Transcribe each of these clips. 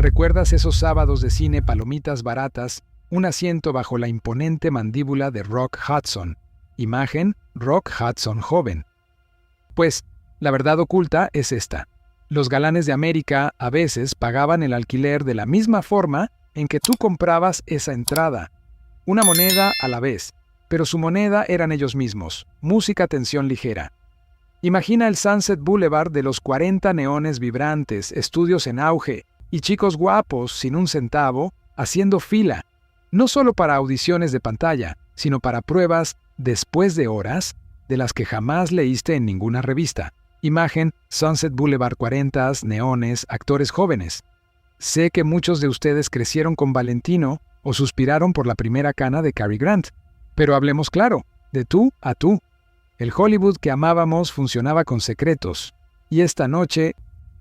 ¿Recuerdas esos sábados de cine, palomitas baratas, un asiento bajo la imponente mandíbula de Rock Hudson? Imagen, Rock Hudson joven. Pues, la verdad oculta es esta. Los galanes de América a veces pagaban el alquiler de la misma forma en que tú comprabas esa entrada. Una moneda a la vez, pero su moneda eran ellos mismos, música tensión ligera. Imagina el Sunset Boulevard de los 40 neones vibrantes, estudios en auge, y chicos guapos, sin un centavo, haciendo fila, no solo para audiciones de pantalla, sino para pruebas después de horas, de las que jamás leíste en ninguna revista. Imagen, Sunset Boulevard 40, neones, actores jóvenes. Sé que muchos de ustedes crecieron con Valentino o suspiraron por la primera cana de Cary Grant, pero hablemos claro, de tú a tú. El Hollywood que amábamos funcionaba con secretos, y esta noche,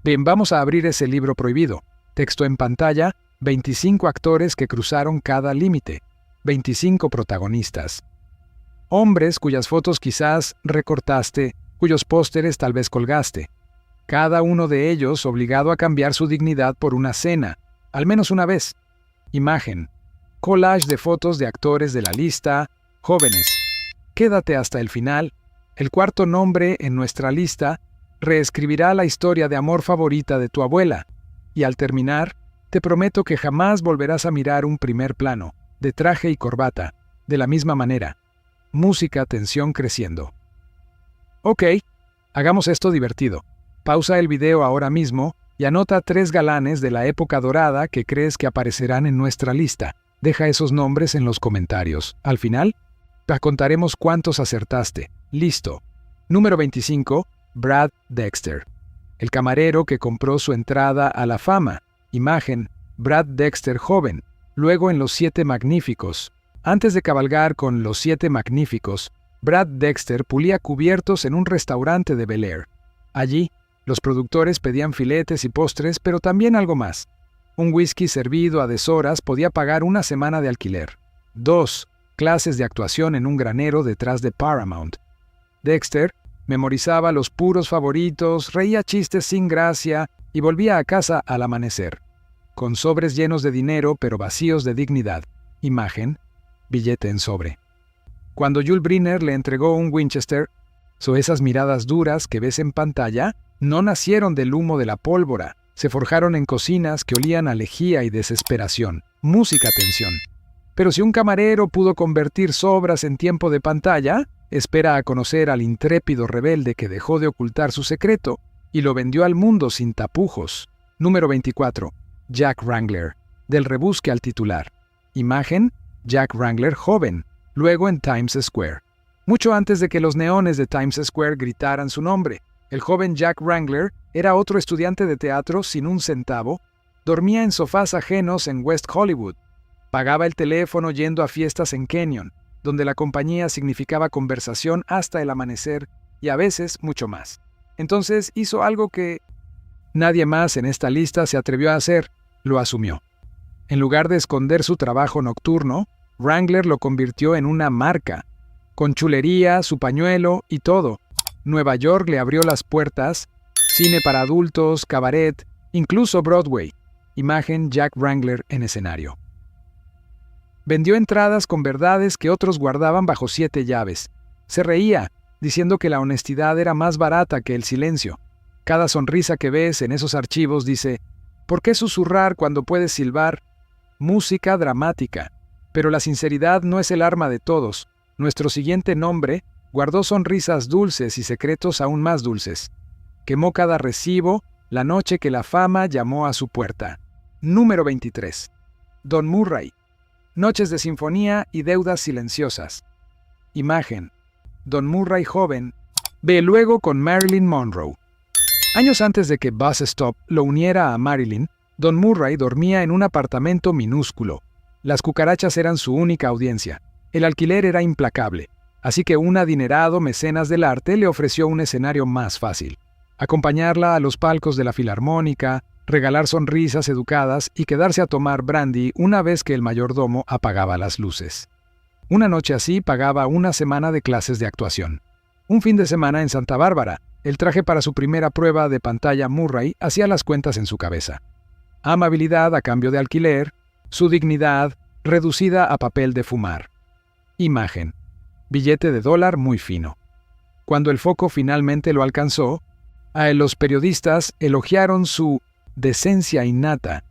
bien, vamos a abrir ese libro prohibido. Texto en pantalla, 25 actores que cruzaron cada límite, 25 protagonistas. Hombres cuyas fotos quizás recortaste, cuyos pósteres tal vez colgaste. Cada uno de ellos obligado a cambiar su dignidad por una cena, al menos una vez. Imagen. Collage de fotos de actores de la lista, jóvenes. Quédate hasta el final. El cuarto nombre en nuestra lista reescribirá la historia de amor favorita de tu abuela. Y al terminar, te prometo que jamás volverás a mirar un primer plano, de traje y corbata, de la misma manera. Música, tensión creciendo. Ok, hagamos esto divertido. Pausa el video ahora mismo y anota 3 galanes de la época dorada que crees que aparecerán en nuestra lista. Deja esos nombres en los comentarios. Al final, te contaremos cuántos acertaste. Listo. Número 25, Brad Dexter. El camarero que compró su entrada a la fama. Imagen, Brad Dexter joven. Luego en Los 7 Magníficos. Antes de cabalgar con Los 7 Magníficos, Brad Dexter pulía cubiertos en un restaurante de Bel Air. Allí, los productores pedían filetes y postres, pero también algo más. Un whisky servido a deshoras podía pagar una semana de alquiler. 2 clases de actuación en un granero detrás de Paramount. Dexter memorizaba los puros favoritos, reía chistes sin gracia y volvía a casa al amanecer, con sobres llenos de dinero pero vacíos de dignidad. Imagen, billete en sobre. Cuando Yul Brynner le entregó un Winchester, esas miradas duras que ves en pantalla no nacieron del humo de la pólvora, se forjaron en cocinas que olían a lejía y desesperación. Música tensión. Pero si un camarero pudo convertir sobras en tiempo de pantalla, espera a conocer al intrépido rebelde que dejó de ocultar su secreto y lo vendió al mundo sin tapujos. Número 24. Jack Wrangler. Del rebusque al titular. Imagen, Jack Wrangler joven, luego en Times Square. Mucho antes de que los neones de Times Square gritaran su nombre, el joven Jack Wrangler era otro estudiante de teatro sin un centavo, dormía en sofás ajenos en West Hollywood, pagaba el teléfono yendo a fiestas en Kenyon, donde la compañía significaba conversación hasta el amanecer y a veces mucho más. Entonces hizo algo que nadie más en esta lista se atrevió a hacer, lo asumió. En lugar de esconder su trabajo nocturno, Wrangler lo convirtió en una marca, con chulería, su pañuelo y todo. Nueva York le abrió las puertas, cine para adultos, cabaret, incluso Broadway. Imagen Jack Wrangler en escenario. Vendió entradas con verdades que otros guardaban bajo 7 llaves. Se reía, diciendo que la honestidad era más barata que el silencio. Cada sonrisa que ves en esos archivos dice, ¿por qué susurrar cuando puedes silbar? Música dramática. Pero la sinceridad no es el arma de todos. Nuestro siguiente nombre guardó sonrisas dulces y secretos aún más dulces. Quemó cada recibo la noche que la fama llamó a su puerta. Número 23. Don Murray. Noches de sinfonía y deudas silenciosas. Imagen. Don Murray joven. Ve luego con Marilyn Monroe. Años antes de que Bus Stop lo uniera a Marilyn, Don Murray dormía en un apartamento minúsculo. Las cucarachas eran su única audiencia. El alquiler era implacable, así que un adinerado mecenas del arte le ofreció un escenario más fácil. Acompañarla a los palcos de la Filarmónica, regalar sonrisas educadas y quedarse a tomar brandy una vez que el mayordomo apagaba las luces. Una noche así pagaba una semana de clases de actuación. Un fin de semana en Santa Bárbara, el traje para su primera prueba de pantalla Murray hacía las cuentas en su cabeza. amabilidad a cambio de alquiler, su dignidad reducida a papel de fumar. Imagen: billete de dólar muy fino. Cuando el foco finalmente lo alcanzó, los periodistas elogiaron su decencia innata.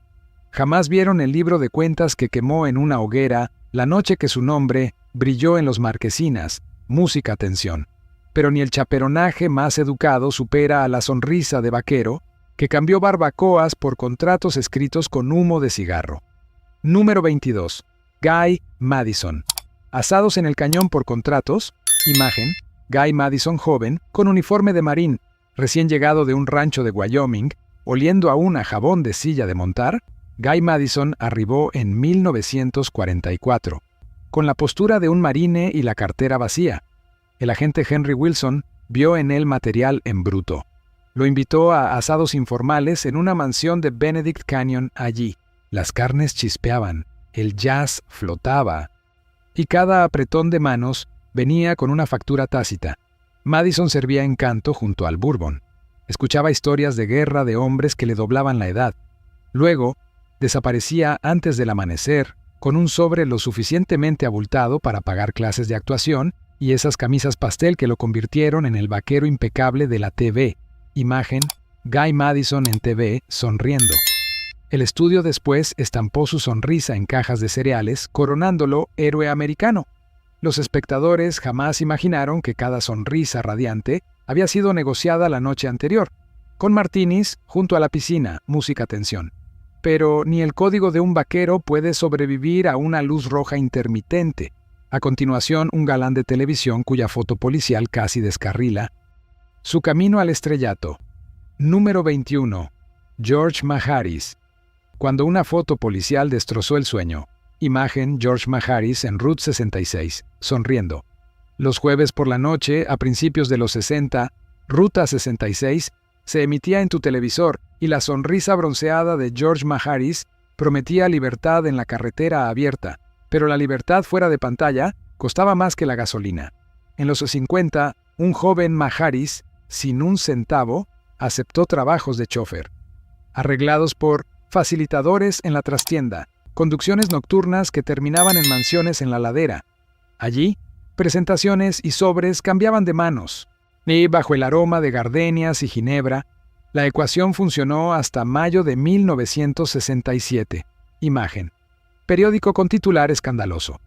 Jamás vieron el libro de cuentas que quemó en una hoguera la noche que su nombre brilló en los marquesinas. Música, atención. Pero ni el chaperonaje más educado supera a la sonrisa de vaquero que cambió barbacoas por contratos escritos con humo de cigarro. Número 22. Guy Madison. Asados en el cañón por contratos. Imagen: Guy Madison joven, con uniforme de marín, recién llegado de un rancho de Wyoming, oliendo aún a jabón de silla de montar. Guy Madison arribó en 1944, con la postura de un marine y la cartera vacía. El agente Henry Wilson vio en él material en bruto. Lo invitó a asados informales en una mansión de Benedict Canyon allí. Las carnes chispeaban, el jazz flotaba, y cada apretón de manos venía con una factura tácita. Madison servía encanto junto al bourbon. Escuchaba historias de guerra de hombres que le doblaban la edad. Luego, desaparecía antes del amanecer, con un sobre lo suficientemente abultado para pagar clases de actuación y esas camisas pastel que lo convirtieron en el vaquero impecable de la TV. Imagen: Guy Madison en TV, sonriendo. El estudio después estampó su sonrisa en cajas de cereales, coronándolo héroe americano. Los espectadores jamás imaginaron que cada sonrisa radiante había sido negociada la noche anterior, con martinis junto a la piscina, música, atención. Pero ni el código de un vaquero puede sobrevivir a una luz roja intermitente. A continuación, un galán de televisión cuya foto policial casi descarrila. Su camino al estrellato. Número 21. George Maharis. Cuando una foto policial destrozó el sueño. Imagen: George Maharis en Route 66, sonriendo. Los jueves por la noche, a principios de los 60, Ruta 66 se emitía en tu televisor y la sonrisa bronceada de George Maharis prometía libertad en la carretera abierta, pero la libertad fuera de pantalla costaba más que la gasolina. En los 50, un joven Maharis, sin un centavo, aceptó trabajos de chofer, arreglados por facilitadores en la trastienda, conducciones nocturnas que terminaban en mansiones en la ladera. Allí, presentaciones y sobres cambiaban de manos, y bajo el aroma de gardenias y ginebra, la ecuación funcionó hasta mayo de 1967. Imagen: periódico con titular escandaloso.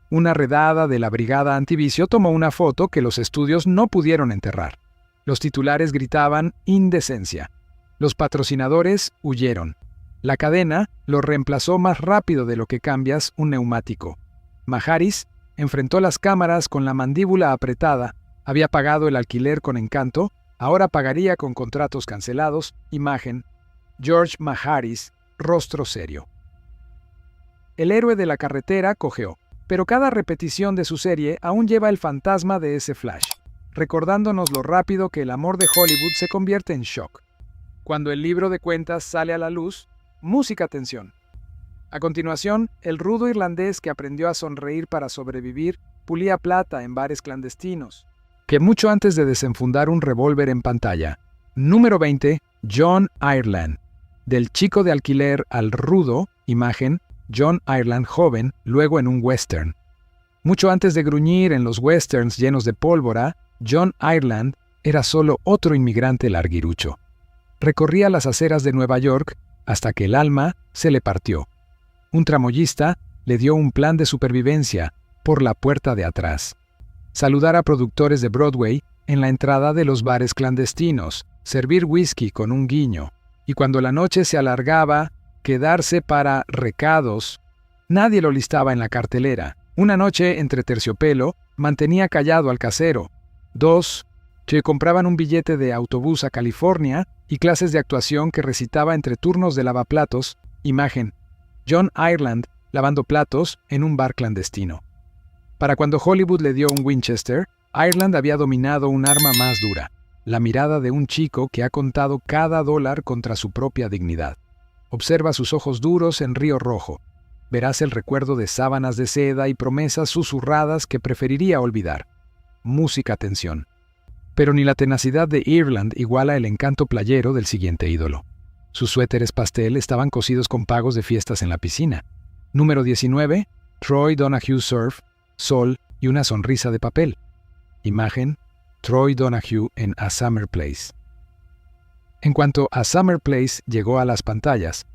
Una redada de la brigada antivicio tomó una foto que los estudios no pudieron enterrar. Los titulares gritaban indecencia. Los patrocinadores huyeron. La cadena lo reemplazó más rápido de lo que cambias un neumático. Maharis enfrentó las cámaras con la mandíbula apretada. Había pagado el alquiler con encanto, ahora pagaría con contratos cancelados. Imagen: George Maharis, rostro serio. El héroe de la carretera cojeó, pero cada repetición de su serie aún lleva el fantasma de ese flash, recordándonos lo rápido que el amor de Hollywood se convierte en shock. Cuando el libro de cuentas sale a la luz, música, atención. A continuación, el rudo irlandés que aprendió a sonreír para sobrevivir pulía plata en bares clandestinos, que mucho antes de desenfundar un revólver en pantalla. Número 20. John Ireland. Del chico de alquiler al rudo, imagen: John Ireland joven, luego en un western. Mucho antes de gruñir en los westerns llenos de pólvora, John Ireland era solo otro inmigrante larguirucho. Recorría las aceras de Nueva York hasta que el alma se le partió. Un tramoyista le dio un plan de supervivencia por la puerta de atrás. Saludar a productores de Broadway en la entrada de los bares clandestinos, servir whisky con un guiño, y cuando la noche se alargaba, quedarse para recados. Nadie lo listaba en la cartelera. Una noche entre terciopelo mantenía callado al casero. 2. que compraban un billete de autobús a California y clases de actuación que recitaba entre turnos de lavaplatos. Imagen: John Ireland lavando platos en un bar clandestino. Para cuando Hollywood le dio un Winchester, Ireland había dominado un arma más dura, la mirada de un chico que ha contado cada dólar contra su propia dignidad. Observa sus ojos duros en Río Rojo. Verás el recuerdo de sábanas de seda y promesas susurradas que preferiría olvidar. Música, atención. Pero ni la tenacidad de Ireland iguala el encanto playero del siguiente ídolo. Sus suéteres pastel estaban cosidos con pagos de fiestas en la piscina. Número 19. Troy Donahue Surf, sol y una sonrisa de papel. Imagen: Troy Donahue en A Summer Place. En cuanto A Summer Place llegó a las pantallas,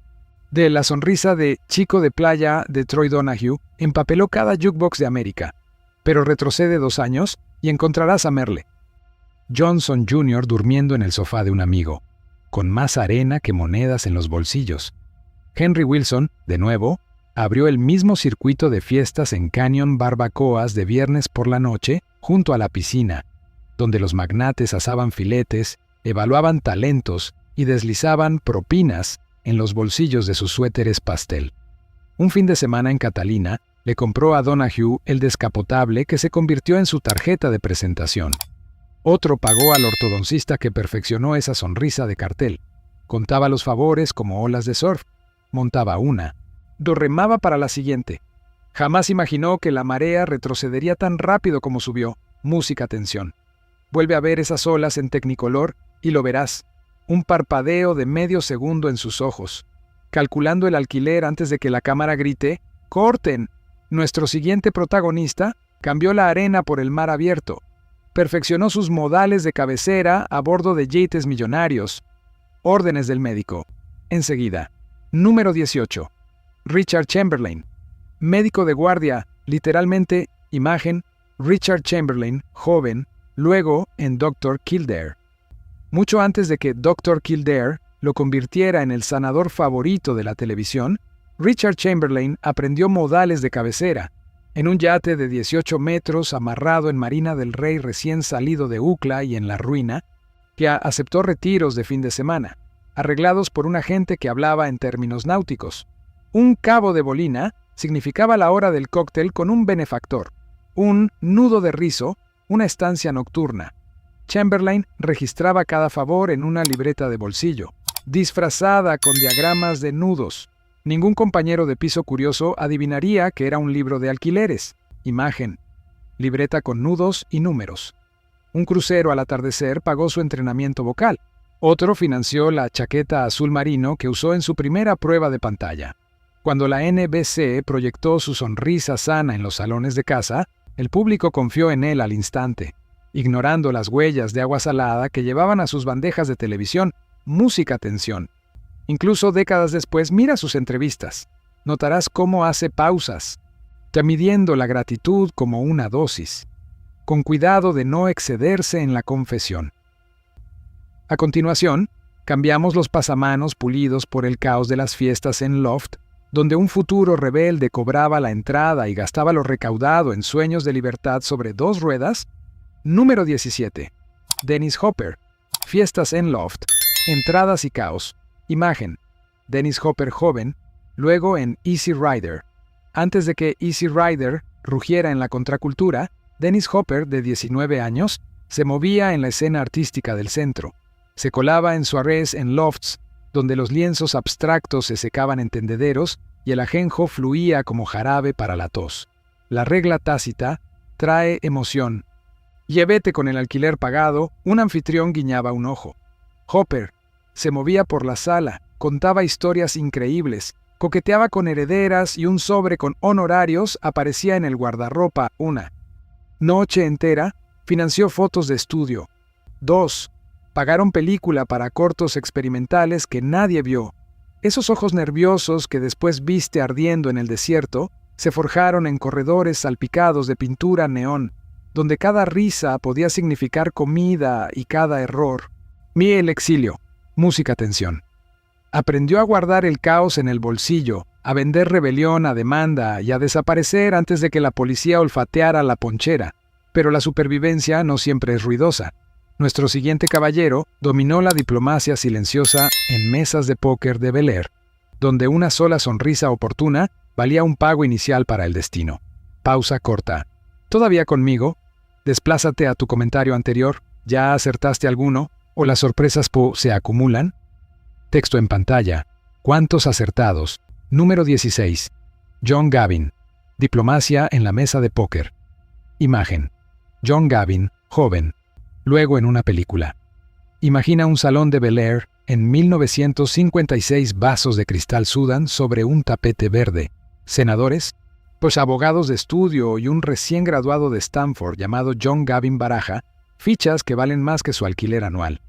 de la sonrisa de chico de playa de Troy Donahue empapeló cada jukebox de América. Pero retrocede 2 años y encontrarás a Merle Johnson Jr. durmiendo en el sofá de un amigo, con más arena que monedas en los bolsillos. Henry Wilson, de nuevo, abrió el mismo circuito de fiestas en Canyon Barbacoas de viernes por la noche junto a la piscina, donde los magnates asaban filetes, evaluaban talentos y deslizaban propinas en los bolsillos de sus suéteres pastel. Un fin de semana en Catalina, le compró a Donahue el descapotable que se convirtió en su tarjeta de presentación. Otro pagó al ortodoncista que perfeccionó esa sonrisa de cartel. Contaba los favores como olas de surf. Montaba una. Remaba para la siguiente. Jamás imaginó que la marea retrocedería tan rápido como subió. Música tensión. Vuelve a ver esas olas en Technicolor y lo verás. Un parpadeo de medio segundo en sus ojos. Calculando el alquiler antes de que la cámara grite: ¡corten! Nuestro siguiente protagonista cambió la arena por el mar abierto. Perfeccionó sus modales de cabecera a bordo de yates millonarios. Órdenes del médico. Enseguida. Número 18. Richard Chamberlain. Médico de guardia, literalmente, imagen, Richard Chamberlain, joven, luego en Dr. Kildare. Mucho antes de que Dr. Kildare lo convirtiera en el sanador favorito de la televisión, Richard Chamberlain aprendió modales de cabecera, en un yate de 18 metros amarrado en Marina del Rey recién salido de UCLA y en la ruina, que aceptó retiros de fin de semana, arreglados por un agente que hablaba en términos náuticos. Un cabo de bolina significaba la hora del cóctel con un benefactor, un nudo de rizo, una estancia nocturna. Chamberlain registraba cada favor en una libreta de bolsillo, disfrazada con diagramas de nudos. Ningún compañero de piso curioso adivinaría que era un libro de alquileres. Imagen. Libreta con nudos y números. Un crucero al atardecer pagó su entrenamiento vocal. Otro financió la chaqueta azul marino que usó en su primera prueba de pantalla. Cuando la NBC proyectó su sonrisa sana en los salones de casa, el público confió en él al instante, ignorando las huellas de agua salada que llevaban a sus bandejas de televisión. Música tensión. Incluso décadas después, mira sus entrevistas. Notarás cómo hace pausas, midiendo la gratitud como una dosis, con cuidado de no excederse en la confesión. A continuación, cambiamos los pasamanos pulidos por el caos de las fiestas en Loft, donde un futuro rebelde cobraba la entrada y gastaba lo recaudado en sueños de libertad sobre 2 ruedas. Número 17. Dennis Hopper. Fiestas en Loft. Entradas y caos. Imagen. Dennis Hopper joven, luego en Easy Rider. Antes de que Easy Rider rugiera en la contracultura, Dennis Hopper, de 19 años, se movía en la escena artística del centro. Se colaba en soirées en lofts, donde los lienzos abstractos se secaban en tendederos y el ajenjo fluía como jarabe para la tos. La regla tácita trae emoción. Llévete con el alquiler pagado, un anfitrión guiñaba un ojo. Hopper se movía por la sala, contaba historias increíbles, coqueteaba con herederas y un sobre con honorarios aparecía en el guardarropa. Una noche entera financió fotos de estudio. 2. Pagaron película para cortos experimentales que nadie vio. Esos ojos nerviosos que después viste ardiendo en el desierto se forjaron en corredores salpicados de pintura neón, donde cada risa podía significar comida y cada error. El exilio. Música tensión. Aprendió a guardar el caos en el bolsillo, a vender rebelión a demanda y a desaparecer antes de que la policía olfateara la ponchera. Pero la supervivencia no siempre es ruidosa. Nuestro siguiente caballero dominó la diplomacia silenciosa en mesas de póker de Bel Air, donde una sola sonrisa oportuna valía un pago inicial para el destino. Pausa corta. ¿Todavía conmigo? Desplázate a tu comentario anterior. ¿Ya acertaste alguno? ¿O las sorpresas se acumulan? Texto en pantalla. ¿Cuántos acertados? Número 16. John Gavin. Diplomacia en la mesa de póker. Imagen. John Gavin, joven. Luego en una película. Imagina un salón de Bel Air En 1956 vasos de cristal sudan sobre un tapete verde. Senadores, pues abogados de estudio y un recién graduado de Stanford llamado John Gavin Baraja, fichas que valen más que su alquiler anual.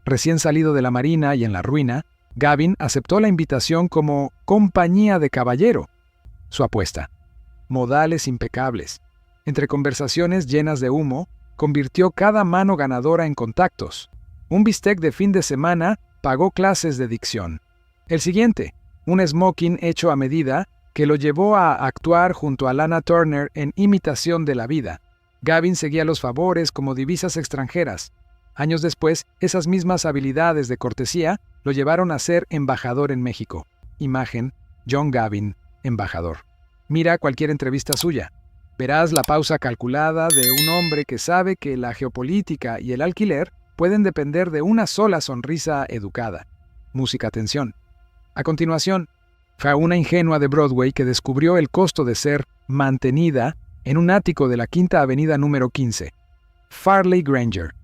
Recién salido de la marina y en la ruina, Gavin aceptó la invitación como compañía de caballero. Su apuesta: modales impecables. Entre conversaciones llenas de humo, convirtió cada mano ganadora en contactos. Un bistec de fin de semana pagó clases de dicción. El siguiente, un smoking hecho a medida que lo llevó a actuar junto a Lana Turner en Imitación de la Vida. Gavin seguía los favores como divisas extranjeras. Años después, esas mismas habilidades de cortesía lo llevaron a ser embajador en México. Imagen: John Gavin, embajador. Mira cualquier entrevista suya. Verás la pausa calculada de un hombre que sabe que la geopolítica y el alquiler pueden depender de una sola sonrisa educada. Música, tensión. A continuación, fue una ingenua de Broadway que descubrió el costo de ser mantenida en un ático de la Quinta Avenida número 15. Farley Granger,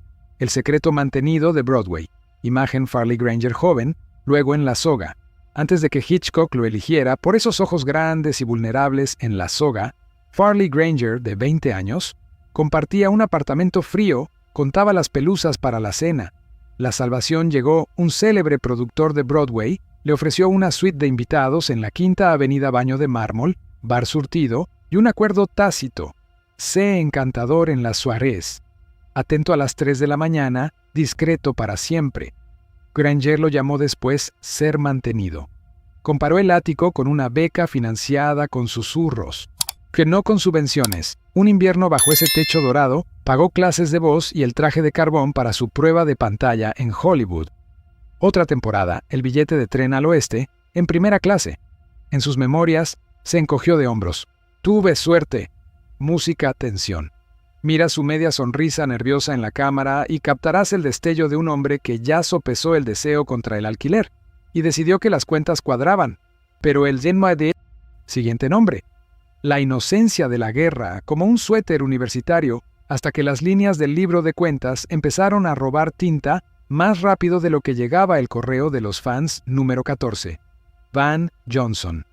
el secreto mantenido de Broadway. Imagen: Farley Granger joven, luego en La Soga. Antes de que Hitchcock lo eligiera por esos ojos grandes y vulnerables en La Soga, Farley Granger, de 20 años, compartía un apartamento frío, contaba las pelusas para la cena. La salvación llegó: un célebre productor de Broadway le ofreció una suite de invitados en la Quinta Avenida Baño de Mármol, bar surtido y un acuerdo tácito: sé encantador en las soirées. Atento a las 3 de la mañana, discreto para siempre. Granger lo llamó después ser mantenido. Comparó el ático con una beca financiada con susurros, que no con subvenciones. Un invierno bajo ese techo dorado, pagó clases de voz y el traje de carbón para su prueba de pantalla en Hollywood. Otra temporada, el billete de tren al oeste, en primera clase. En sus memorias, se encogió de hombros. Tuve suerte. Música, tensión. Mira su media sonrisa nerviosa en la cámara y captarás el destello de un hombre que ya sopesó el deseo contra el alquiler y decidió que las cuentas cuadraban. Pero el Zen-Maede, siguiente nombre. La inocencia de la guerra, como un suéter universitario, hasta que las líneas del libro de cuentas empezaron a robar tinta más rápido de lo que llegaba el correo de los fans número 14. Van Johnson.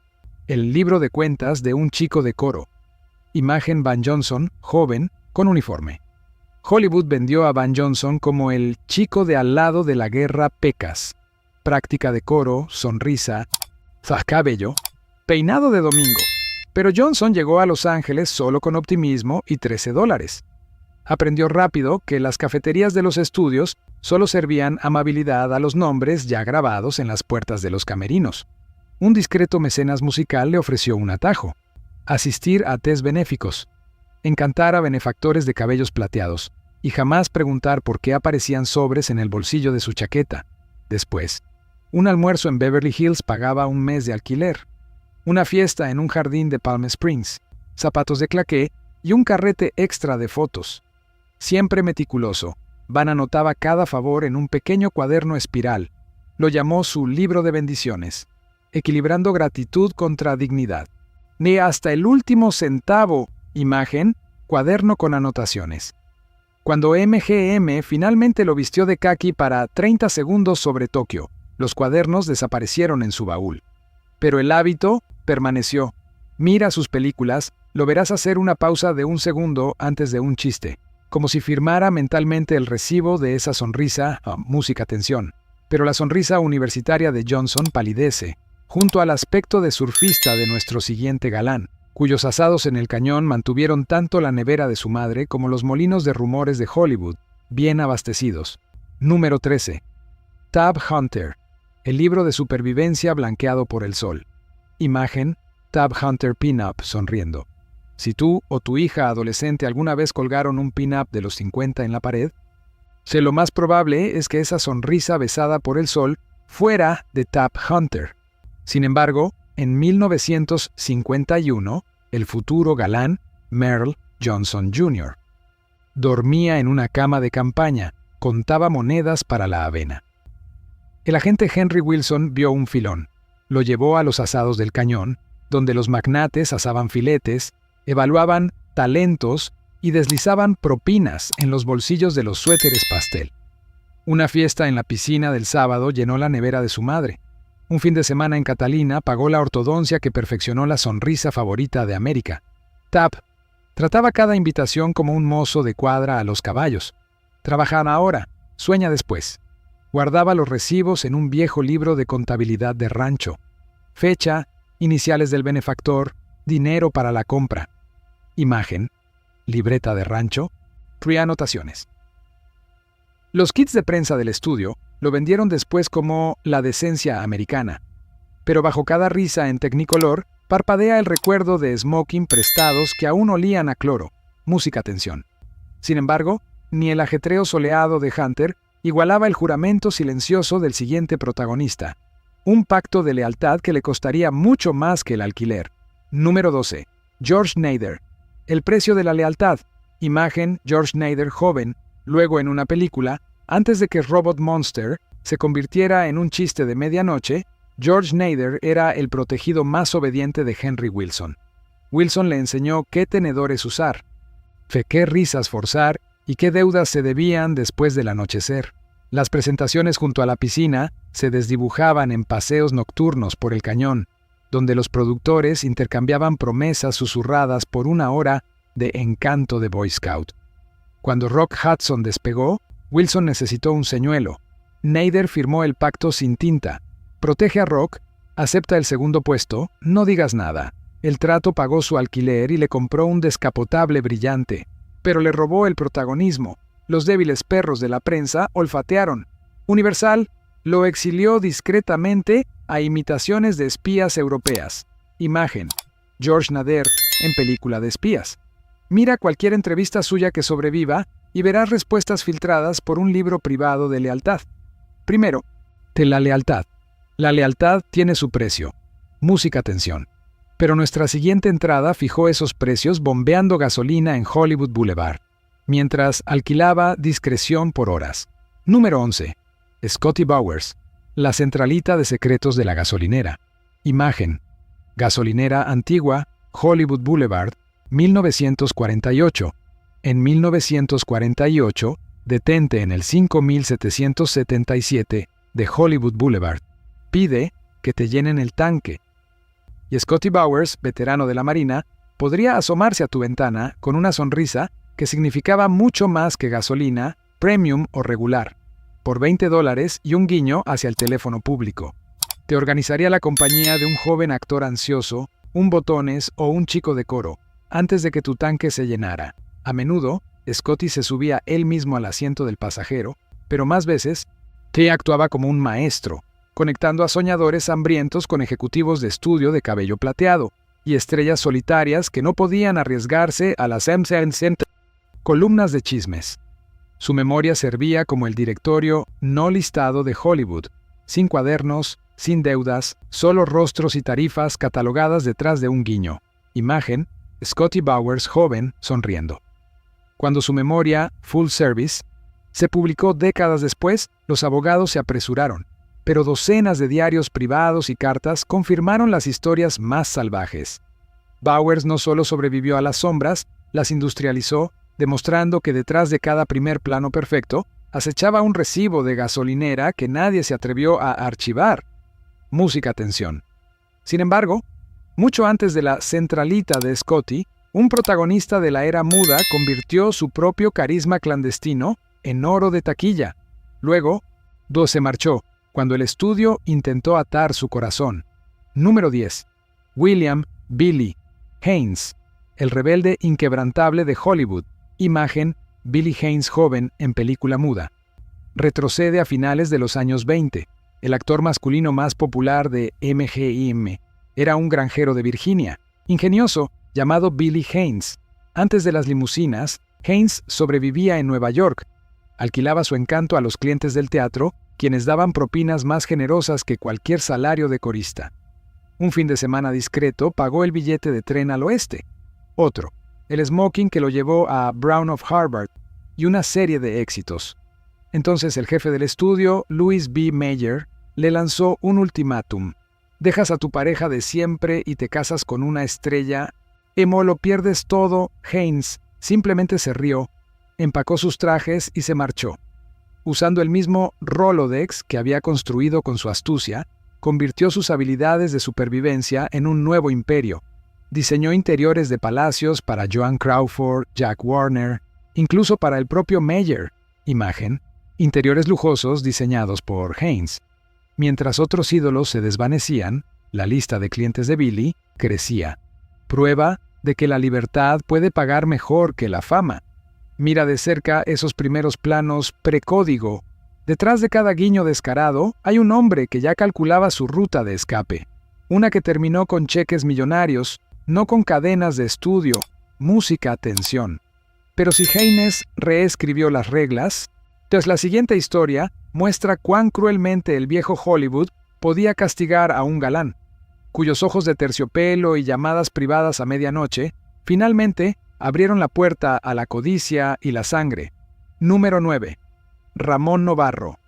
El libro de cuentas de un chico de coro. Imagen: Van Johnson, joven, con uniforme. Hollywood vendió a Van Johnson como el chico de al lado de la guerra Pecas. Práctica de coro, sonrisa, cabello, peinado de domingo. Pero Johnson llegó a Los Ángeles solo con optimismo y $13. Aprendió rápido que las cafeterías de los estudios solo servían amabilidad a los nombres ya grabados en las puertas de los camerinos. Un discreto mecenas musical le ofreció un atajo: asistir a tés benéficos, encantar a benefactores de cabellos plateados, y jamás preguntar por qué aparecían sobres en el bolsillo de su chaqueta. Después, un almuerzo en Beverly Hills pagaba un mes de alquiler, una fiesta en un jardín de Palm Springs, zapatos de claqué y un carrete extra de fotos. Siempre meticuloso, Van anotaba cada favor en un pequeño cuaderno espiral. Lo llamó su libro de bendiciones, equilibrando gratitud contra dignidad. Ni hasta el último centavo. Imagen: cuaderno con anotaciones. Cuando MGM finalmente lo vistió de caqui para 30 segundos sobre Tokio, los cuadernos desaparecieron en su baúl. Pero el hábito permaneció. Mira sus películas, lo verás hacer una pausa de un segundo antes de un chiste, como si firmara mentalmente el recibo de esa sonrisa, música, tensión. Pero la sonrisa universitaria de Johnson palidece, junto al aspecto de surfista de nuestro siguiente galán, cuyos asados en el cañón mantuvieron tanto la nevera de su madre como los molinos de rumores de Hollywood, bien abastecidos. Número 13. Tab Hunter, el libro de supervivencia blanqueado por el sol. Imagen: Tab Hunter Pin-Up sonriendo. Si tú o tu hija adolescente alguna vez colgaron un pin-up de los 50 en la pared, lo más probable es que esa sonrisa besada por el sol fuera de Tab Hunter. Sin embargo, en 1951, el futuro galán, Merle Johnson Jr., dormía en una cama de campaña, contaba monedas para la avena. El agente Henry Wilson vio un filón, lo llevó a los asados del cañón, donde los magnates asaban filetes, evaluaban talentos y deslizaban propinas en los bolsillos de los suéteres pastel. Una fiesta en la piscina del sábado llenó la nevera de su madre. Un fin de semana en Catalina pagó la ortodoncia que perfeccionó la sonrisa favorita de América. Tap trataba cada invitación como un mozo de cuadra a los caballos. Trabaja ahora, sueña después. Guardaba los recibos en un viejo libro de contabilidad de rancho. Fecha, iniciales del benefactor, dinero para la compra. Imagen, libreta de rancho, anotaciones. Los kits de prensa del estudio lo vendieron después como la decencia americana, pero bajo cada risa en Technicolor parpadea el recuerdo de smoking prestados que aún olían a cloro. Música tensión. Sin embargo, ni el ajetreo soleado de Hunter igualaba el juramento silencioso del siguiente protagonista. Un pacto de lealtad que le costaría mucho más que el alquiler. Número 12. George Nader. El precio de la lealtad. Imagen, George Nader joven, luego en una película, antes de que Robot Monster se convirtiera en un chiste de medianoche, George Nader era el protegido más obediente de Henry Wilson. Wilson le enseñó qué tenedores usar, qué risas forzar y qué deudas se debían después del anochecer. Las presentaciones junto a la piscina se desdibujaban en paseos nocturnos por el cañón, donde los productores intercambiaban promesas susurradas por una hora de encanto de Boy Scout. Cuando Rock Hudson despegó, Wilson necesitó un señuelo. Nader firmó el pacto sin tinta. Protege a Rock, acepta el segundo puesto, no digas nada. El trato pagó su alquiler y le compró un descapotable brillante, pero le robó el protagonismo. Los débiles perros de la prensa olfatearon. Universal lo exilió discretamente a imitaciones de espías europeas. Imagen, George Nader en película de espías. Mira cualquier entrevista suya que sobreviva y verás respuestas filtradas por un libro privado de lealtad. Primero, de la lealtad. La lealtad tiene su precio. Música tensión. Pero nuestra siguiente entrada fijó esos precios bombeando gasolina en Hollywood Boulevard, mientras alquilaba discreción por horas. Número 11. Scotty Bowers. La centralita de secretos de la gasolinera. Imagen. Gasolinera antigua, Hollywood Boulevard, 1948. En 1948, detente en el 5777 de Hollywood Boulevard. Pide que te llenen el tanque. Y Scotty Bowers, veterano de la Marina, podría asomarse a tu ventana con una sonrisa que significaba mucho más que gasolina, premium o regular, por $20 y un guiño hacia el teléfono público. Te organizaría la compañía de un joven actor ansioso, un botones o un chico de coro, antes de que tu tanque se llenara. A menudo, Scotty se subía él mismo al asiento del pasajero, pero más veces, T actuaba como un maestro, conectando a soñadores hambrientos con ejecutivos de estudio de cabello plateado y estrellas solitarias que no podían arriesgarse a las columnas de chismes. Su memoria servía como el directorio no listado de Hollywood, sin cuadernos, sin deudas, solo rostros y tarifas catalogadas detrás de un guiño. Imagen, Scotty Bowers joven, sonriendo. Cuando su memoria, Full Service, se publicó décadas después, los abogados se apresuraron, pero docenas de diarios privados y cartas confirmaron las historias más salvajes. Bowers no solo sobrevivió a las sombras, las industrializó, demostrando que detrás de cada primer plano perfecto acechaba un recibo de gasolinera que nadie se atrevió a archivar. Música tensión. Sin embargo, mucho antes de la centralita de Scotty, un protagonista de la era muda convirtió su propio carisma clandestino en oro de taquilla. Luego, se marchó, cuando el estudio intentó atar su corazón. Número 10. William Billy Haynes, el rebelde inquebrantable de Hollywood. Imagen, Billy Haynes joven en película muda. Retrocede a finales de los años 20. El actor masculino más popular de MGM era un granjero de Virginia, ingenioso, llamado Billy Haynes. Antes de las limusinas, Haynes sobrevivía en Nueva York. Alquilaba su encanto a los clientes del teatro, quienes daban propinas más generosas que cualquier salario de corista. Un fin de semana discreto pagó el billete de tren al oeste. Otro, el smoking que lo llevó a Brown of Harvard, y una serie de éxitos. Entonces el jefe del estudio, Louis B. Mayer, le lanzó un ultimátum. Dejas a tu pareja de siempre y te casas con una estrella. Lo pierdes todo. Haynes simplemente se rió, empacó sus trajes y se marchó. Usando el mismo Rolodex que había construido con su astucia, convirtió sus habilidades de supervivencia en un nuevo imperio. Diseñó interiores de palacios para Joan Crawford, Jack Warner, incluso para el propio Meyer. Imagen, interiores lujosos diseñados por Haynes. Mientras otros ídolos se desvanecían, la lista de clientes de Billy crecía. Prueba de que la libertad puede pagar mejor que la fama. Mira de cerca esos primeros planos precódigo. Detrás de cada guiño descarado hay un hombre que ya calculaba su ruta de escape. Una que terminó con cheques millonarios, no con cadenas de estudio, música, atención. Pero si Haynes reescribió las reglas, pues la siguiente historia muestra cuán cruelmente el viejo Hollywood podía castigar a un galán, cuyos ojos de terciopelo y llamadas privadas a medianoche finalmente abrieron la puerta a la codicia y la sangre. Número 9. Ramón Novarro.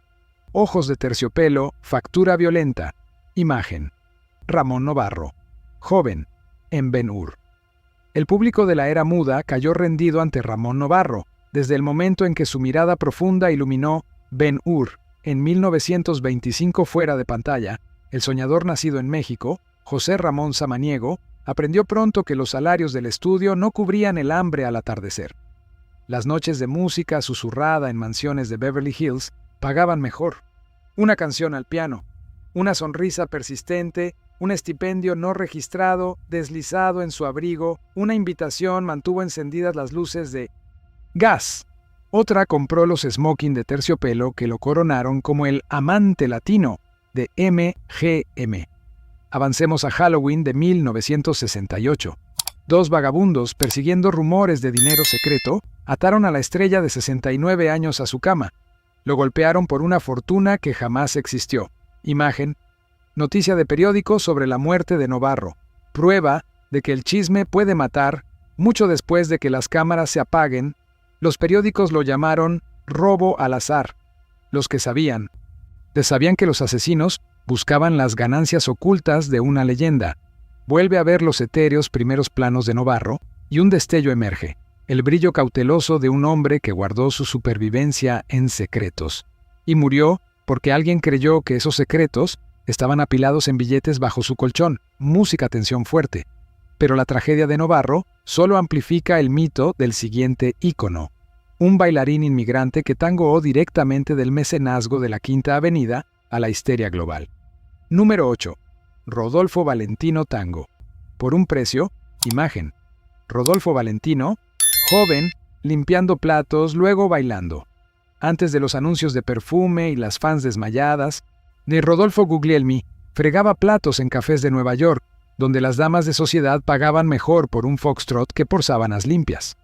Ojos de terciopelo, factura violenta. Imagen. Ramón Novarro. Joven, en Ben-Hur. El público de la era muda cayó rendido ante Ramón Novarro, desde el momento en que su mirada profunda iluminó Ben-Hur. En 1925 fuera de pantalla, el soñador nacido en México, José Ramón Samaniego, aprendió pronto que los salarios del estudio no cubrían el hambre al atardecer. Las noches de música susurrada en mansiones de Beverly Hills pagaban mejor. Una canción al piano, una sonrisa persistente, un estipendio no registrado, deslizado en su abrigo, una invitación mantuvo encendidas las luces de gas. Otra compró los smoking de terciopelo que lo coronaron como el amante latino de MGM. Avancemos a Halloween de 1968. Dos vagabundos, persiguiendo rumores de dinero secreto, ataron a la estrella de 69 años a su cama. Lo golpearon por una fortuna que jamás existió. Imagen. Noticia de periódico sobre la muerte de Novarro. Prueba de que el chisme puede matar. Mucho después de que las cámaras se apaguen, los periódicos lo llamaron robo al azar. Los que sabían que los asesinos buscaban las ganancias ocultas de una leyenda. Vuelve a ver los etéreos primeros planos de Novarro y un destello emerge, el brillo cauteloso de un hombre que guardó su supervivencia en secretos. Y murió porque alguien creyó que esos secretos estaban apilados en billetes bajo su colchón, música tensión fuerte. Pero la tragedia de Novarro solo amplifica el mito del siguiente ícono. Un bailarín inmigrante que tangoó directamente del mecenazgo de la Quinta Avenida a la histeria global. Número 8. Rodolfo Valentino Tango. Por un precio, imagen. Rodolfo Valentino, joven, limpiando platos, luego bailando. Antes de los anuncios de perfume y las fans desmayadas, ni Rodolfo Guglielmi fregaba platos en cafés de Nueva York, donde las damas de sociedad pagaban mejor por un foxtrot que por sábanas limpias.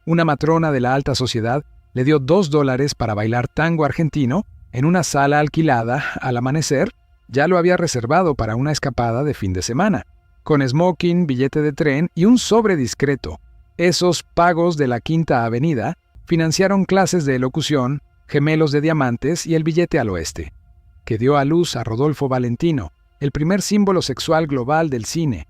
Una matrona de la alta sociedad le dio $2 para bailar tango argentino en una sala alquilada. Al amanecer, ya lo había reservado para una escapada de fin de semana, con smoking, billete de tren y un sobre discreto. Esos pagos de la Quinta Avenida financiaron clases de elocución, gemelos de diamantes y el billete al oeste, que dio a luz a Rodolfo Valentino, el primer símbolo sexual global del cine.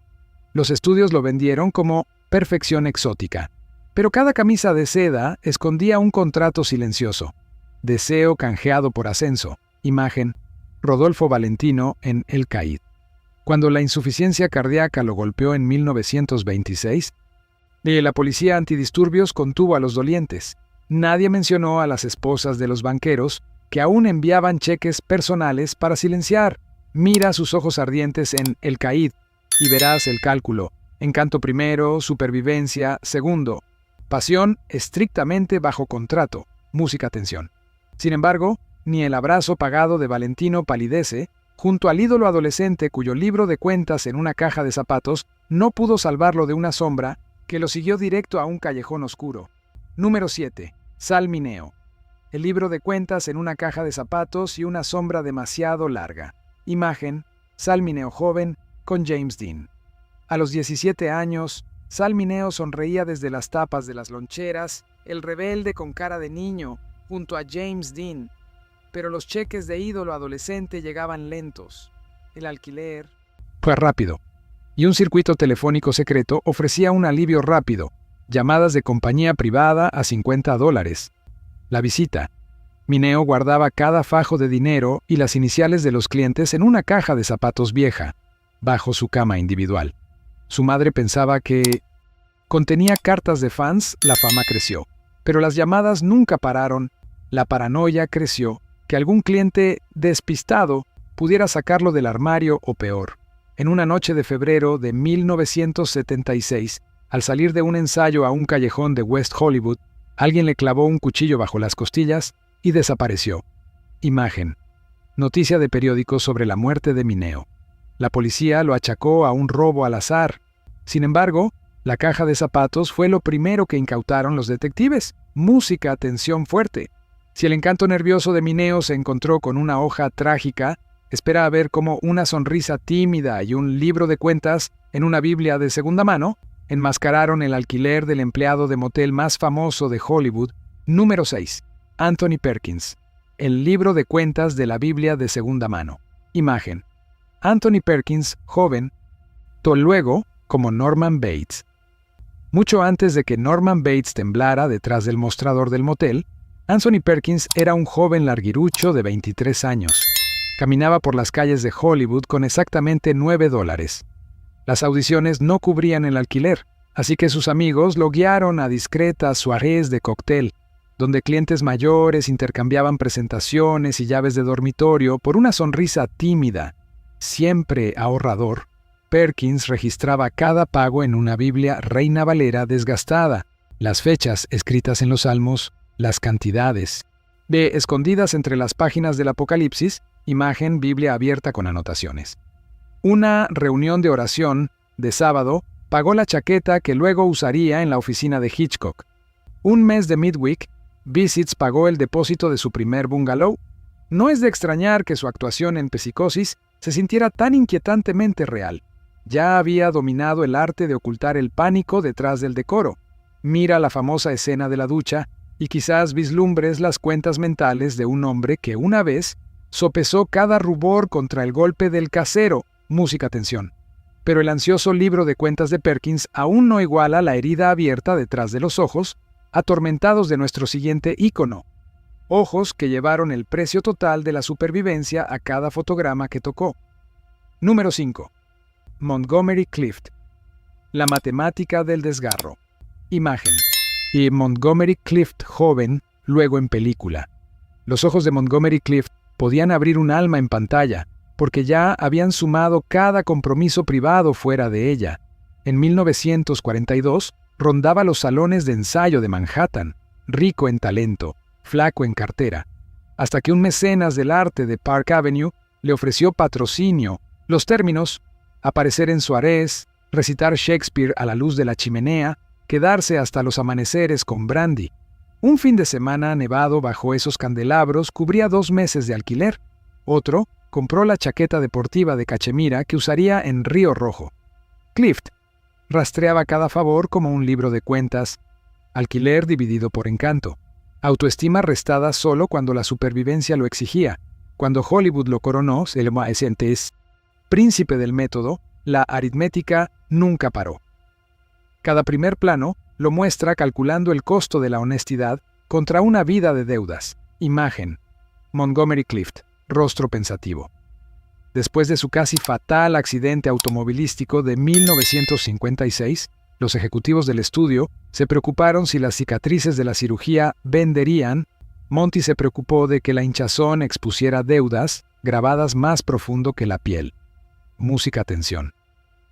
Los estudios lo vendieron como perfección exótica, pero cada camisa de seda escondía un contrato silencioso. Deseo canjeado por ascenso. Imagen. Rodolfo Valentino en El Caid. Cuando la insuficiencia cardíaca lo golpeó en 1926, la policía antidisturbios contuvo a los dolientes. Nadie mencionó a las esposas de los banqueros que aún enviaban cheques personales para silenciar. Mira sus ojos ardientes en El Caid y verás el cálculo. Encanto primero, supervivencia segundo. Pasión estrictamente bajo contrato, música tensión. Sin embargo, ni el abrazo pagado de Valentino palidece, junto al ídolo adolescente cuyo libro de cuentas en una caja de zapatos no pudo salvarlo de una sombra que lo siguió directo a un callejón oscuro. Número 7. Sal Mineo. El libro de cuentas en una caja de zapatos y una sombra demasiado larga. Imagen. Sal Mineo joven con James Dean. A los 17 años, Sal Mineo sonreía desde las tapas de las loncheras, el rebelde con cara de niño, junto a James Dean. Pero los cheques de ídolo adolescente llegaban lentos. El alquiler fue rápido, y un circuito telefónico secreto ofrecía un alivio rápido, llamadas de compañía privada a $50. La visita. Mineo guardaba cada fajo de dinero y las iniciales de los clientes en una caja de zapatos vieja, bajo su cama individual. Su madre pensaba que contenía cartas de fans. La fama creció, pero las llamadas nunca pararon. La paranoia creció, que algún cliente despistado pudiera sacarlo del armario o peor. En una noche de febrero de 1976, al salir de un ensayo a un callejón de West Hollywood, alguien le clavó un cuchillo bajo las costillas y desapareció. Imagen. Noticia de periódico sobre la muerte de Mineo. La policía lo achacó a un robo al azar. Sin embargo, la caja de zapatos fue lo primero que incautaron los detectives. Música, tensión fuerte. Si el encanto nervioso de Mineo se encontró con una hoja trágica, espera a ver cómo una sonrisa tímida y un libro de cuentas en una Biblia de segunda mano enmascararon el alquiler del empleado de motel más famoso de Hollywood. Número 6. Anthony Perkins. El libro de cuentas de la Biblia de segunda mano. Imagen. Anthony Perkins, joven, luego como Norman Bates. Mucho antes de que Norman Bates temblara detrás del mostrador del motel, Anthony Perkins era un joven larguirucho de 23 años. Caminaba por las calles de Hollywood con exactamente $9. Las audiciones no cubrían el alquiler, así que sus amigos lo guiaron a discretas soirées de cóctel, donde clientes mayores intercambiaban presentaciones y llaves de dormitorio por una sonrisa tímida. Siempre ahorrador, Perkins registraba cada pago en una Biblia Reina Valera desgastada, las fechas escritas en los salmos, las cantidades. Escondidas entre las páginas del Apocalipsis, imagen Biblia abierta con anotaciones. Una reunión de oración de sábado pagó la chaqueta que luego usaría en la oficina de Hitchcock. Un mes de midweek, Visits pagó el depósito de su primer bungalow. No es de extrañar que su actuación en Psicosis se sintiera tan inquietantemente real. Ya había dominado el arte de ocultar el pánico detrás del decoro. Mira la famosa escena de la ducha y quizás vislumbres las cuentas mentales de un hombre que una vez sopesó cada rubor contra el golpe del casero. Música tensión. Pero el ansioso libro de cuentas de Perkins aún no iguala la herida abierta detrás de los ojos, atormentados de nuestro siguiente ícono. Ojos que llevaron el precio total de la supervivencia a cada fotograma que tocó. Número 5. Montgomery Clift. La matemática del desgarro. Imagen. Y Montgomery Clift joven, luego en película. Los ojos de Montgomery Clift podían abrir un alma en pantalla, porque ya habían sumado cada compromiso privado fuera de ella. En 1942, rondaba los salones de ensayo de Manhattan, rico en talento, flaco en cartera, hasta que un mecenas del arte de Park Avenue le ofreció patrocinio. Los términos: aparecer en soirées, recitar Shakespeare a la luz de la chimenea, quedarse hasta los amaneceres con brandy. Un fin de semana nevado bajo esos candelabros cubría 2 meses de alquiler. Otro compró la chaqueta deportiva de cachemira que usaría en Río Rojo. Clift rastreaba cada favor como un libro de cuentas. Alquiler dividido por encanto. Autoestima restada solo cuando la supervivencia lo exigía. Cuando Hollywood lo coronó, príncipe del método, la aritmética nunca paró. Cada primer plano lo muestra calculando el costo de la honestidad contra una vida de deudas. Imagen. Montgomery Clift, rostro pensativo. Después de su casi fatal accidente automovilístico de 1956, los ejecutivos del estudio se preocuparon si las cicatrices de la cirugía venderían. Monty se preocupó de que la hinchazón expusiera deudas grabadas más profundo que la piel. Música tensión.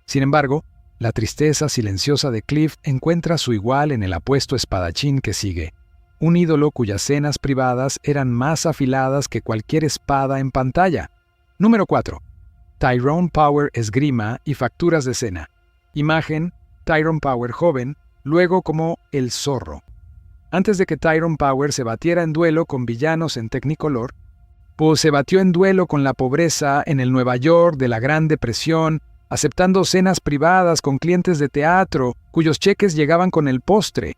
Sin embargo, la tristeza silenciosa de Clift encuentra su igual en el apuesto espadachín que sigue, un ídolo cuyas cenas privadas eran más afiladas que cualquier espada en pantalla. Número 4. Tyrone Power esgrima y facturas de cena. Imagen, Tyrone Power joven, luego como el zorro. Antes de que Tyrone Power se batiera en duelo con villanos en Technicolor, pues se batió en duelo con la pobreza en el Nueva York de la Gran Depresión, aceptando cenas privadas con clientes de teatro cuyos cheques llegaban con el postre.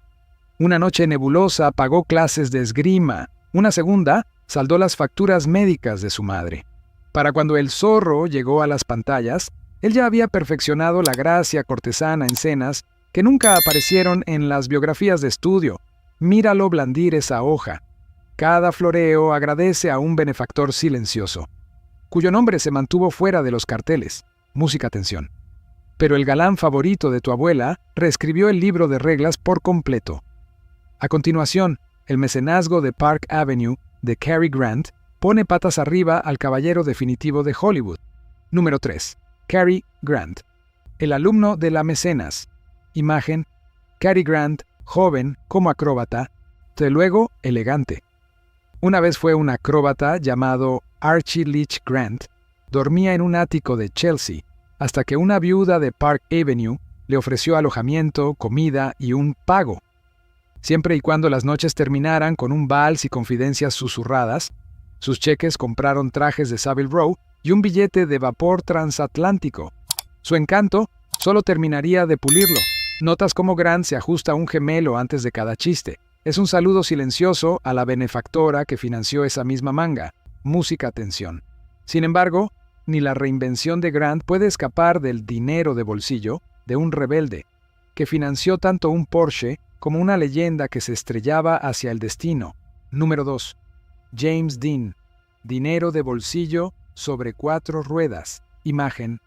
Una noche nebulosa pagó clases de esgrima. Una segunda saldó las facturas médicas de su madre. Para cuando el zorro llegó a las pantallas, él ya había perfeccionado la gracia cortesana en escenas que nunca aparecieron en las biografías de estudio. Míralo blandir esa hoja. Cada floreo agradece a un benefactor silencioso, cuyo nombre se mantuvo fuera de los carteles. Música atención. Pero el galán favorito de tu abuela reescribió el libro de reglas por completo. A continuación, el mecenazgo de Park Avenue de Cary Grant pone patas arriba al caballero definitivo de Hollywood. Número 3. Cary Grant. El alumno de la mecenas. Imagen: Cary Grant, joven como acróbata, de luego elegante. Una vez fue un acróbata llamado Archie Leach Grant. Dormía en un ático de Chelsea, hasta que una viuda de Park Avenue le ofreció alojamiento, comida y un pago. Siempre y cuando las noches terminaran con un vals y confidencias susurradas, sus cheques compraron trajes de Savile Row y un billete de vapor transatlántico. Su encanto solo terminaría de pulirlo. Notas cómo Grant se ajusta a un gemelo antes de cada chiste. Es un saludo silencioso a la benefactora que financió esa misma manga. Música atención. Sin embargo, ni la reinvención de Grant puede escapar del dinero de bolsillo de un rebelde, que financió tanto un Porsche como una leyenda que se estrellaba hacia el destino. Número 2. James Dean. Dinero de bolsillo sobre 4 ruedas. Imagen: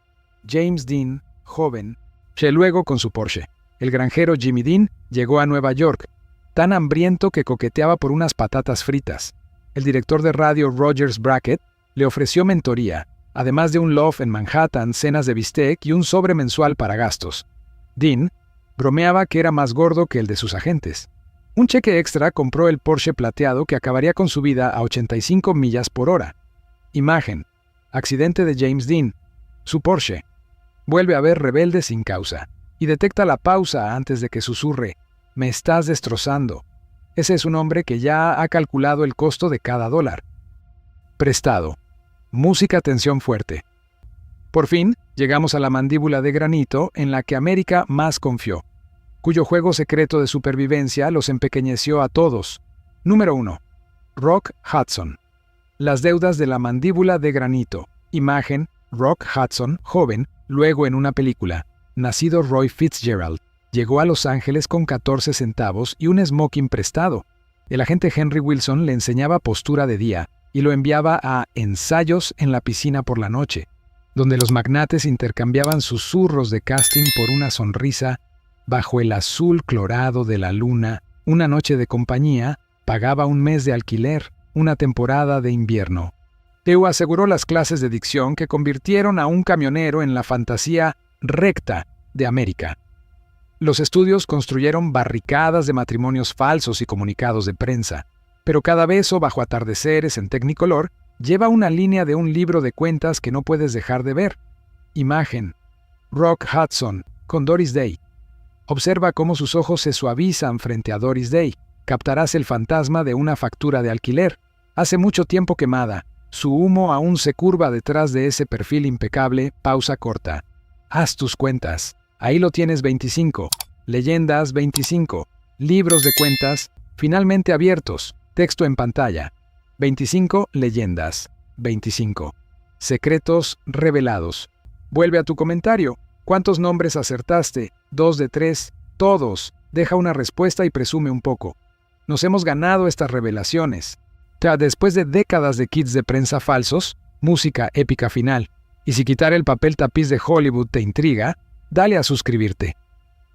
James Dean, joven, que luego con su Porsche. El granjero Jimmy Dean llegó a Nueva York, tan hambriento que coqueteaba por unas patatas fritas. El director de radio Rogers Brackett le ofreció mentoría, además de un loft en Manhattan, cenas de bistec y un sobre mensual para gastos. Dean bromeaba que era más gordo que el de sus agentes. Un cheque extra compró el Porsche plateado que acabaría con su vida a 85 millas por hora. Imagen: accidente de James Dean. Su Porsche. Vuelve a ver rebelde sin causa y detecta la pausa antes de que susurre: «Me estás destrozando». Ese es un hombre que ya ha calculado el costo de cada dólar. Prestado. Música tensión fuerte. Por fin, llegamos a la mandíbula de granito en la que América más confió, cuyo juego secreto de supervivencia los empequeñeció a todos. Número 1. Rock Hudson. Las deudas de la mandíbula de granito. Imagen: Rock Hudson, joven, luego en una película. Nacido Roy Fitzgerald, llegó a Los Ángeles con 14 centavos y un smoking prestado. El agente Henry Wilson le enseñaba postura de día y lo enviaba a ensayos en la piscina por la noche, donde los magnates intercambiaban susurros de casting por una sonrisa. Bajo el azul clorado de la luna, una noche de compañía pagaba un mes de alquiler, una temporada de invierno. Teo aseguró las clases de dicción que convirtieron a un camionero en la fantasía recta de América. Los estudios construyeron barricadas de matrimonios falsos y comunicados de prensa, pero cada beso bajo atardeceres en Technicolor lleva una línea de un libro de cuentas que no puedes dejar de ver. Imagen: Rock Hudson, con Doris Day. Observa cómo sus ojos se suavizan frente a Doris Day. Captarás el fantasma de una factura de alquiler. Hace mucho tiempo quemada. Su humo aún se curva detrás de ese perfil impecable. Pausa corta. Haz tus cuentas. Ahí lo tienes: 25. Leyendas: 25. Libros de cuentas, finalmente abiertos. Texto en pantalla. 25 leyendas. 25. Secretos revelados. Vuelve a tu comentario. ¿Cuántos nombres acertaste? 2 de 3. Todos. Deja una respuesta y presume un poco. Nos hemos ganado estas revelaciones. Después de décadas de kits de prensa falsos, música épica final. Y si quitar el papel tapiz de Hollywood te intriga, dale a suscribirte.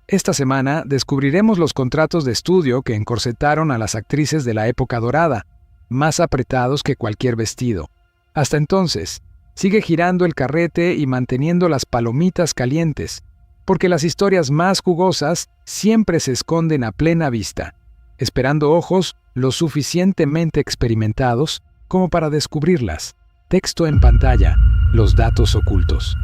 Esta semana descubriremos los contratos de estudio que encorsetaron a las actrices de la época dorada, más apretados que cualquier vestido. Hasta entonces, sigue girando el carrete y manteniendo las palomitas calientes, porque las historias más jugosas siempre se esconden a plena vista, esperando ojos lo suficientemente experimentados como para descubrirlas. Texto en pantalla: los datos ocultos.